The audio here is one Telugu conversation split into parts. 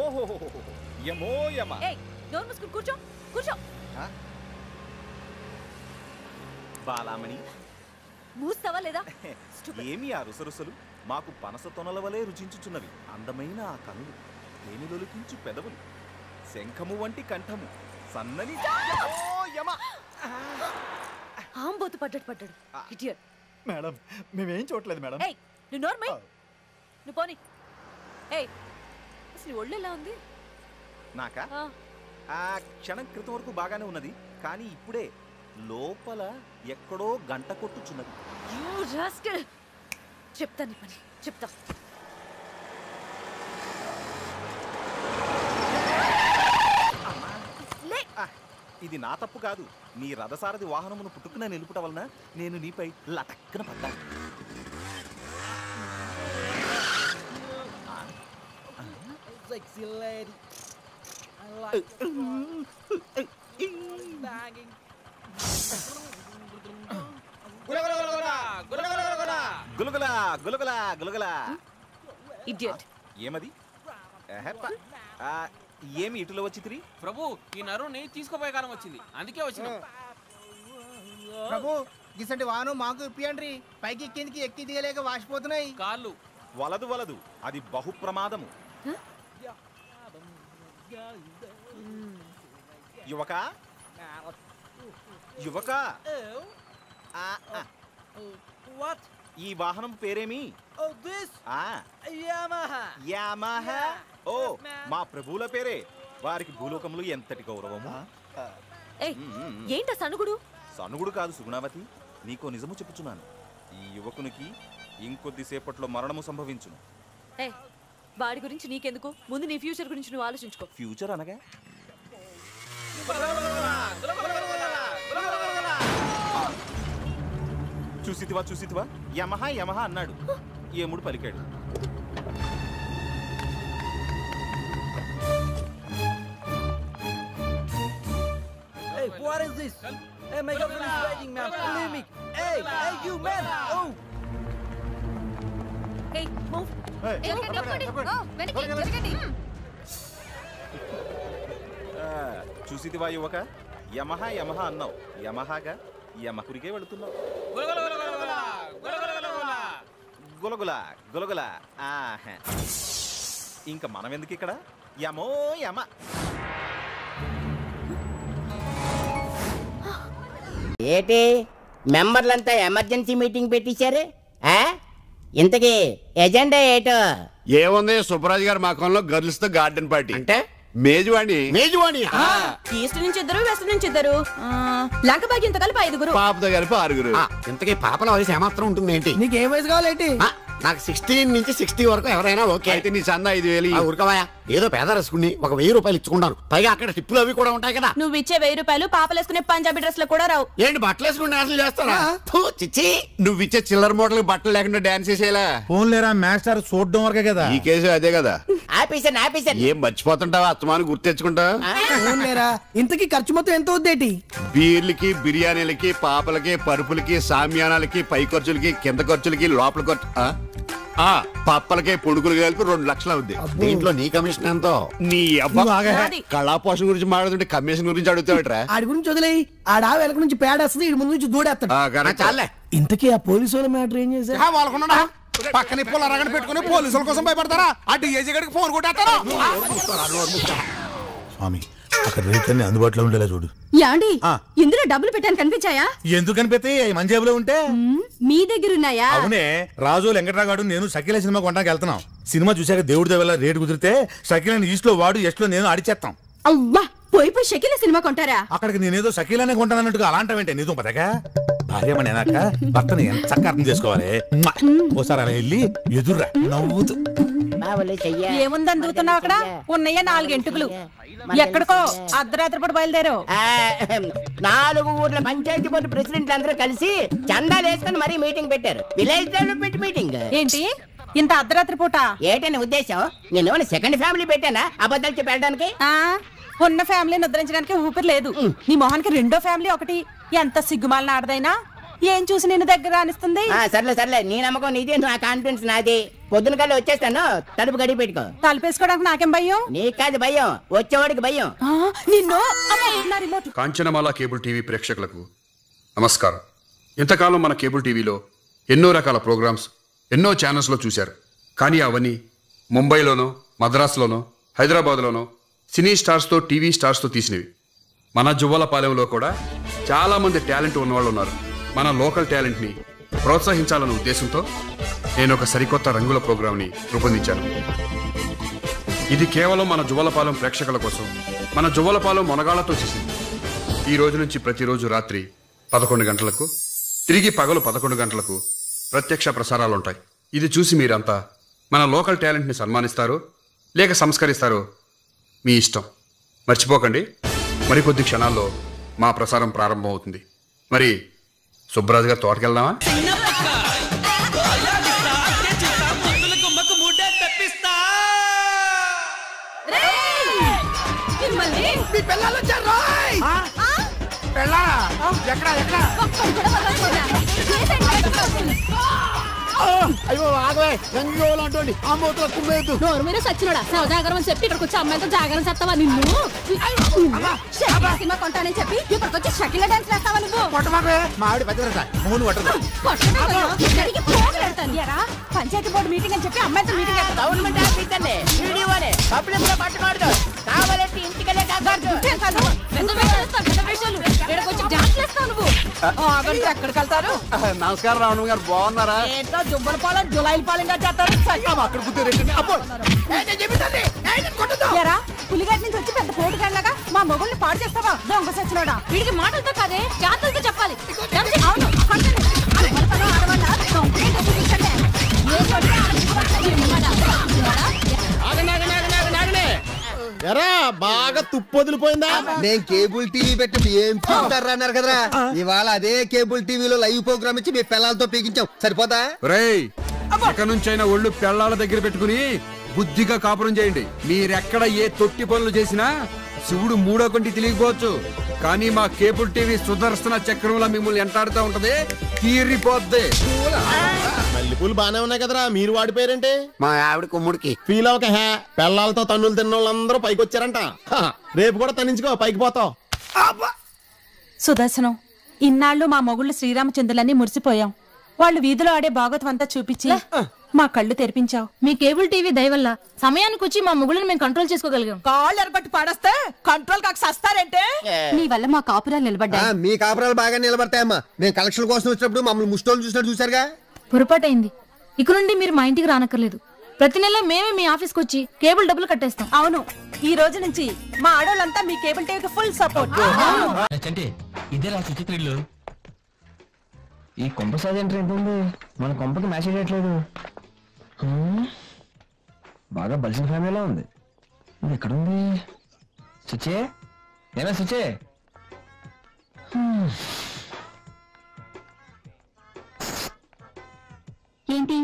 ఓహో యమో యమ. డోర్ మూసుకుని కూర్చో కూర్చో. బాలామణి మూస్తావా లేదా? ఏమి ఆ రుసరుసలు? మాకు పనస తొనల వలె రుచించుచున్నవి అందమైన ఆ కనులు, తేనెలొలికించు పెదవులు, శంఖము వంటి కంఠము, సన్నని ఆంబోతు పడ్డాడు ఇడియట్. మేడం మేమేం చూడలేదు మేడం. నువ్వు నోర్మై, నువ్వు పోనీ. అసలు ఒళ్ళు ఎలా ఉంది? నాకా ఆ క్షణం క్రితం వరకు బాగానే ఉన్నది, కానీ ఇప్పుడే లోపల ఎక్కడో గంట కొట్టుచున్నది. చెప్తా నీ పని చెప్తా. ఇది నా తప్పు కాదు. నీ రథసారథి వాహనమును పుట్టుకున్న నిలుపుట వలన నేను నీపై లటక్కన పడ్డాను. గులగులా గులగులా గులగులా. ఇడియట్. ఏమది? ఏమి ఇటులో వచ్చి తిరి? ప్రభు, ఈ నరుని తీసుకోపోయే కాలం వచ్చింది, అందుకే వచ్చిన. ప్రభు గిసంటి వాహనం మాకు ఇప్పియండి. పైకి కిందికి ఎక్కి దిగలేక వాసిపోతున్నాయి కాళ్ళు. వలదు వలదు, అది బహు ప్రమాదము. యువక యువక, ఈ వాహనం పేరేమి? యామహా. ఓ మా ప్రభువుల పేరే. వారికి భూలోకములు ఎంతటి గౌరవము. ఏంట సనుగుడు? సనుగుడు కాదు సుగుణావతి, నీకో నిజము చెప్పుచున్నాను. ఈ యువకునికి ఇంకొద్దిసేపట్లో మరణము సంభవించును. వాడి గురించి నీకెందుకు? ముందు నీ ఫ్యూచర్ గురించి నువ్వు ఆలోచించుకో. ఫ్యూచర్ అనగా చూసితివా యమహా యమహా అన్నాడు, ఏముడు పలికాడు. What is this? Hey, my girlfriend is waiting, man. Believe me. Hey, you man. Oh. Hey, move. చూసితివా యువక, యమహా యమహా అన్నావు, యమహాగా యమకురికే వెళుతున్నావు. గులగులా గులగులా. ఇంకా మనం ఎందుకు ఇక్కడ? యమో యమ. ఏటి మెంబర్లంతా ఎమర్జెన్సీ మీటింగ్ పెట్టించారు? ఇంతకీ ఎజెండా ఏటో? ఏముంది, సుబ్బరాజు గారి మకంలో గర్ల్స్ తో గార్డెన్ పార్టీ. అంటే మేజువాణి. ఈస్ట్ నుంచి ఇద్దరు, వెస్ట్ నుంచి ఇద్దరు, లంక భాగ్యంతో కలిపి 5. పాపతో కలిపి 6. ఇంతకీ పాపల వయసు ఏమాత్రం ఉంటుంది ఏంటి? నీకు ఏ వయసు కావాలేంటి? నాకు 16 నుంచి 60 వరకు ఎవరైనా ఓకే. అయితే నీ చందా 5,000. ఊరుకోవాయా, ఏదో పేద రసుకుని ఒక 1000 రూపాయలు ఇచ్చుకుంటాను. పైగా అక్కడ టిప్పులు అవి కూడా ఉంటాయి కదా. నువ్వు ఇచ్చే 1000 రూపాయలు పాపలేసుకునే పంజాబీ డ్రెస్ లో కూడా రావు. ఏంటి బట్టలు వేసుకుని డాన్సులు చేస్తారా? చిచ్చి, నువ్వు ఇచ్చే చిల్లర మోడల్ బట్టలు లేకుండా డాన్స్ చేసేలా. ఫోన్ లేరా మాస్టర్, చూడడం వరకే కదా. ఈ కేసు అదే కదా. ఆపేసాను. ఏం మర్చిపోతుంటావా? అత్తమాను గుర్తు తెచ్చుకుంటా. ఇంతకీ ఖర్చు మొత్తం ఎంత అవుద్దేటి? బీర్లకి, బిర్యానీలకి, పాపలకి, పరుపులకి, సామ్యానాలకి, పై ఖర్చులకి, కింద ఖర్చులకి, లోపల ఖర్చు, పప్పలకే పొడుగులు కలిపి 2 లక్షలు అవుద్ది. దీంట్లో నీ కమిషన్ ఎంతో? నీ అబ్బా కళా పోషణ గురించి మాట్లాడుతుంటే కమిషన్ గురించి అడుగుతావట్రా? ఆడి గురించి వదిలేయి. ఆడ వెనక నుంచి పేడేస్తుంది, ఇటు ముందు నుంచి దూడేస్తాడు. చాలే. ఇంతకీ ఆ పోలీసు వాళ్ళ మ్యాటర్ ఏం చేశారు? వాళ్ళకున్నా పక్కన పొల రగడ పెట్టుకుని పోలీసుల కోసం భయపడతారా? అటు ఏజీ గడికి ఫోన్ కొట్టేస్తారా? స్వామి, అక్కడ రేట్లన్నీ అందుబాటులో ఉండేలా చూడు. యాండి, ఇందులో డబ్బులు పెట్టాను కనిపించాయా? ఎందుకు కనిపిస్తాయి? మన జేబులో ఉంటే. మీ దగ్గర ఉన్నాయా? అవునే, రాజు వెంకటరాగాడు నేను షకీలా సినిమా కొనడానికి వెళ్తున్నాం. సినిమా చూసాక దేవుడి దేవల రేటు కుదిరితే షకీలాని ఈస్ట్ లో వాడు, ఎస్ట్ లో నేను అడిచేస్తాం. అవ్వా, పోయి షకీలా సినిమా కొంటారా? అక్కడికి నేనేదో షకీలానే కొంటానన్నట్టుగా అలాంటివేంటే నీతో పదగా. భార్యమని అన్నాక భర్తని ఎంత చక్కగా అర్థం చేసుకోవాలి. ఓసారి అలా వెళ్ళి ఎదుర్రా నవ్వుతూ. ఏముందని దూతున్నావు అక్కడ? ఉన్నాయా 4 ఎంటుకులు. ఎక్కడికో అర్ధరాత్రి పూట బయలుదేరావు. 4 ఊర్ల పంచాయతీ బోర్డు ప్రెసిడెంట్లు అందరూ కలిసి చందాలు వేసుకుని మరీ మీటింగ్ పెట్టారు. Village development meeting. ఏంటి ఇంత అర్ధరాత్రి పూట? ఏంటని ఉద్దేశం? నేను సెకండ్ ఫ్యామిలీ పెట్టానా అబద్ధాలు చెప్పి వెళ్ళడానికి? ఉన్న ఫ్యామిలీని ఉద్ధరించడానికి ఊపిరి లేదు. నీ మొహానికి 2వ ఫ్యామిలీ ఒకటి. ఎంత సిగ్గుమాలిన ఆడదైనా ఏం చూసి నిన్ను దగ్గర అనిస్తుంది? సర్లే నీ నమ్మకం నీదే, నా కాన్ఫిడెన్స్ నాది. పొద్దున కల్లా వచ్చేస్తాను, తలుపు గడి పెట్టుకో. తలుపేసుకోవడానికి నాకేం భయం? నీకు కాదు భయం, వచ్చేవాడికి భయం. నిన్ను నా రిమోట్. కాంచనమాల కేబుల్ టీవీ ప్రేక్షకులకు నమస్కారం. ఇంతకాలం మన కేబుల్ టీవీలో ఎన్నో రకాల ప్రోగ్రామ్స్ ఎన్నో ఛానల్స్లో చూశారు. కానీ అవన్నీ ముంబైలోనో మద్రాసులోనో హైదరాబాద్లోనో సినీ స్టార్స్తో టీవీ స్టార్స్తో తీసినవి. మన జువ్వలపాలెంలో కూడా చాలామంది టాలెంట్ ఉన్నవాళ్ళు ఉన్నారు. మన లోకల్ టాలెంట్ని ప్రోత్సహించాలన్న ఉద్దేశంతో నేను ఒక సరికొత్త రంగుల ప్రోగ్రాంని రూపొందించాను. ఇది కేవలం మన జువ్వలపాలెం ప్రేక్షకుల కోసం, మన జువ్వలపాలెం మొనగాళ్లతో చేసింది. ఈ రోజు నుంచి ప్రతిరోజు రాత్రి 11 గంటలకు, తిరిగి పగలు 11 గంటలకు ప్రత్యక్ష ప్రసారాలు ఉంటాయి. ఇది చూసి మీరంతా మన లోకల్ టాలెంట్ని సన్మానిస్తారో లేక సంస్కరిస్తారో మీ ఇష్టం. మర్చిపోకండి, మరికొద్ది క్షణాల్లో మా ప్రసారం ప్రారంభం అవుతుంది. మరి సుబ్బరాజు గారు తోటకెళ్దామా? అయ్యో ఆగవే, గంగోలు అంటోండి ఆ మూతలో కుమ్మేద్దు. నోరు మీద సచ్చినోడా జాగరం అని చెప్పి ఇక్కడికి వచ్చి అమ్మాయితో జాగరం చేస్తావా? నిన్ను సినిమా కొంటానని చెప్పి ఇక్కడికి వచ్చి షకిల డాన్స్ చేస్తావా నువ్వు? కొట్టమాకే మా ఆవిడ పెద్ద మూడు పట్టదు. పంచాయతీ బోర్డు మీటింగ్ అని చెప్పి అమ్మాయితో మీటింగ్ గవర్నమెంట్ ఆఫీసర్లే, వీడియోలే, పబ్లిక్ లో పట్టుకోవద్దు. కావాలంటే ఇంటికెళ్ళే ఎక్కడికి వెళ్తారు? నమస్కారం రావణ గారు, బాగున్నారా? ఏంటో జుబ్బల పాలెం జులాయిల పాలెంగా చేస్తారు. పులిగడ్డ నుంచి వచ్చి పెద్ద పోటుగాళ్ళగా మా మొగుల్ని పాడు చేస్తావా? దొంగ సచ్చినోడా. వీడికి మాటలతో కాదే జాతరతో చెప్పాలి. అవును ఎరా బాగా తుప్పు వదిలిపోయిందా? నేను కేబుల్ టీవీ పెట్టి ఏం చూస్తారా అన్నారు కదరా, ఇవాళ అదే కేబుల్ టీవీలో లైవ్ ప్రోగ్రామ్ ఇచ్చి మీ పిల్లలతో పీకించాం. సరిపోతా? రేయ్, ఇక నుంచైనా ఒళ్ళు పెళ్ళాల దగ్గర పెట్టుకుని బుద్ధిగా కాపురం చేయండి. మీరెక్కడ ఏ తొట్టి పనులు చేసినా శివుడు మూడో కంటి తెలియకపోవచ్చు, కానీ మా కేబుల్ టీవీ సుదర్శన చక్రంలో మిమ్మల్ని ఎంటాడుతూ ఉంటది, తీరిపోద్ది. మల్లెపూలు బానే ఉన్నాయి కదరా, మీరు వాడిపోయారంటే? మా ఆవిడ కుమ్ముడికి ఫీల్ అవక హే, పెళ్ళాలతో తన్నులు తిన్న వాళ్ళందరూ పైకి వచ్చారంట. రేపు కూడా తన్నించుకో, పైకి పోతావు. సుదర్శనం, ఇన్నాళ్ళు మా మొగుళ్ళు శ్రీరామచంద్రులన్నీ మురిసిపోయాం. వాళ్ళు వీధిలో ఆడే భాగవతం అంతా చూపించి మా కళ్ళు తెరిపించావు. మీ కేబుల్ టీవీ దయవల్ల సమయానికి వచ్చి మా మొగుళ్ళని మేము కంట్రోల్ చేసుకోగలిగాం. కాళ్ళు ఎరగొట్టి పాడేస్తే కంట్రోల్ కాక సస్తారంటే నీ వల్ల మా కాపురాలు నిలబడ్డా. మీ కాపురాలు బాగా నిలబడతాయమ్మా. మేము కలెక్షన్ కోసం వచ్చినప్పుడు మమ్మల్ని ముష్టోళ్ళు చూసినట్టు చూసారుగా. పొరపాటైంది. ఇక నుండి మీరు మా ఇంటికి రానక్కర్లేదు. ప్రతి నెల మేమే మీ ఆఫీస్కి వచ్చి కేబుల్ డబ్బులు కట్టేస్తాం. అవును, ఈ రోజు నుంచి మా ఆడోళ్ళంతా మీ కేబుల్ టీవీకి ఫుల్ సపోర్ట్. ఇదేలా చిత్రీలు ఈ కొంప సాధంటే ఏంటండి, మన కొంపకి మ్యాసేజ్ చేయట్లేదు. బాగా బలిసిన ఫ్యామిలీలా ఉంది. ఇది ఎక్కడుంది? సుచే, ఏనా సుచే? ఏంటి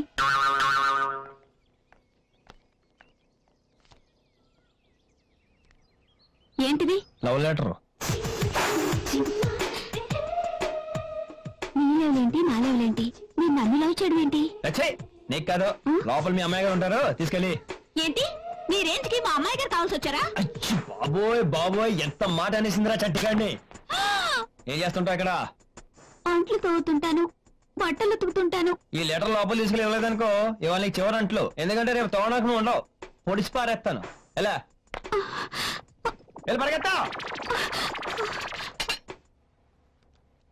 ఏంటిది? Love letter. నీ లెవెలేంటి, నా లెవెలేంటి? మీరు నన్ను లవ్ చేయడం ఏంటి? నీకు కాదు, లోపల మీ అమ్మాయి గారు ఉంటారు, తీసుకెళ్ళి. ఏంటి మీ రేంజ్కి మా అమ్మాయి గారు కావాల్సి వచ్చారా? బాబోయ్ బాబోయ్, ఎంత మాట అనేసిందిరా చట్టికాడిని. ఏం చేస్తుంటావు ఇక్కడ? అంట్లు తోగుతుంటాను, బట్టలు ఉతుకుతుంటాను. ఈ లెటర్ లోపల తీసుకెళ్ళి ఇవ్వలేదనుకో, ఇవాళ నీకు చివరి అంట్లు. ఎందుకంటే రేపు తోవడానికి నువ్వు ఉండవు, పొడిచి పారేస్తాను. ఎలా వెళ్ళి పరిగెత్తా.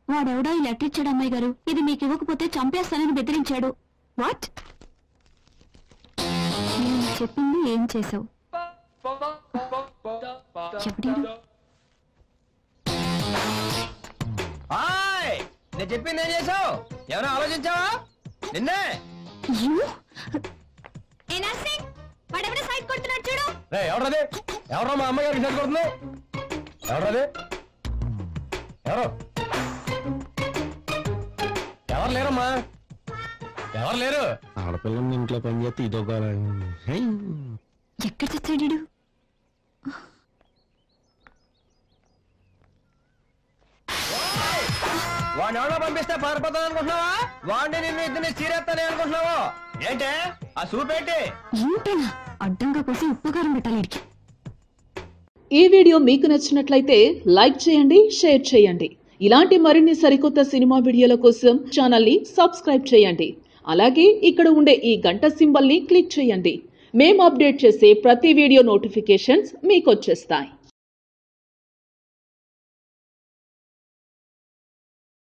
వాడెవడో ఈ లెటర్ ఇచ్చాడు అమ్మాయి గారు. ఇది మీకు ఇవ్వకపోతే చంపేస్తానని బెదిరించాడు. వాట్? నేను చెప్పింది ఏం చేసావు? నేను చెప్పింది ఏం చేసావు? ఎవరైనా ఆలోచించావా? నిన్నే. ఎవరది? ఎవరో మా అమ్మాయి గారికి సైడ్ కొడుతున్నావు? ఎవరది? ఎవరు? ఎవరు లేరమ్మా, ఎవరు లేరు. ఆడపిల్లని ఇంట్లో పని చేస్తే ఇదొక ఎక్కడ చచ్చాడు? వాడిని ఎవరో పంపిస్తే పారిపోతాను అనుకుంటున్నావా? వాడిని నిన్ను ఇద్దరిని చీరేస్తానే అనుకుంటున్నావా? ఏంటే ఆ సూపేంటి? ఏంటేనా అడ్డంగా కోసి ఉప్పుకారం పెట్టాలి. ఈ వీడియో మీకు నచ్చినట్లయితే లైక్ చేయండి, షేర్ చేయండి. ఇలాంటి మరిన్ని సరికొత్త సినిమా వీడియోల కోసం ఛానల్ ని సబ్స్క్రైబ్ చేయండి. అలాగే ఇక్కడ ఉండే ఈ గంట సింబల్ ని క్లిక్ చేయండి. మేము అప్డేట్ చేసే ప్రతి వీడియో నోటిఫికేషన్స్ మీకు వచ్చేస్తాయి.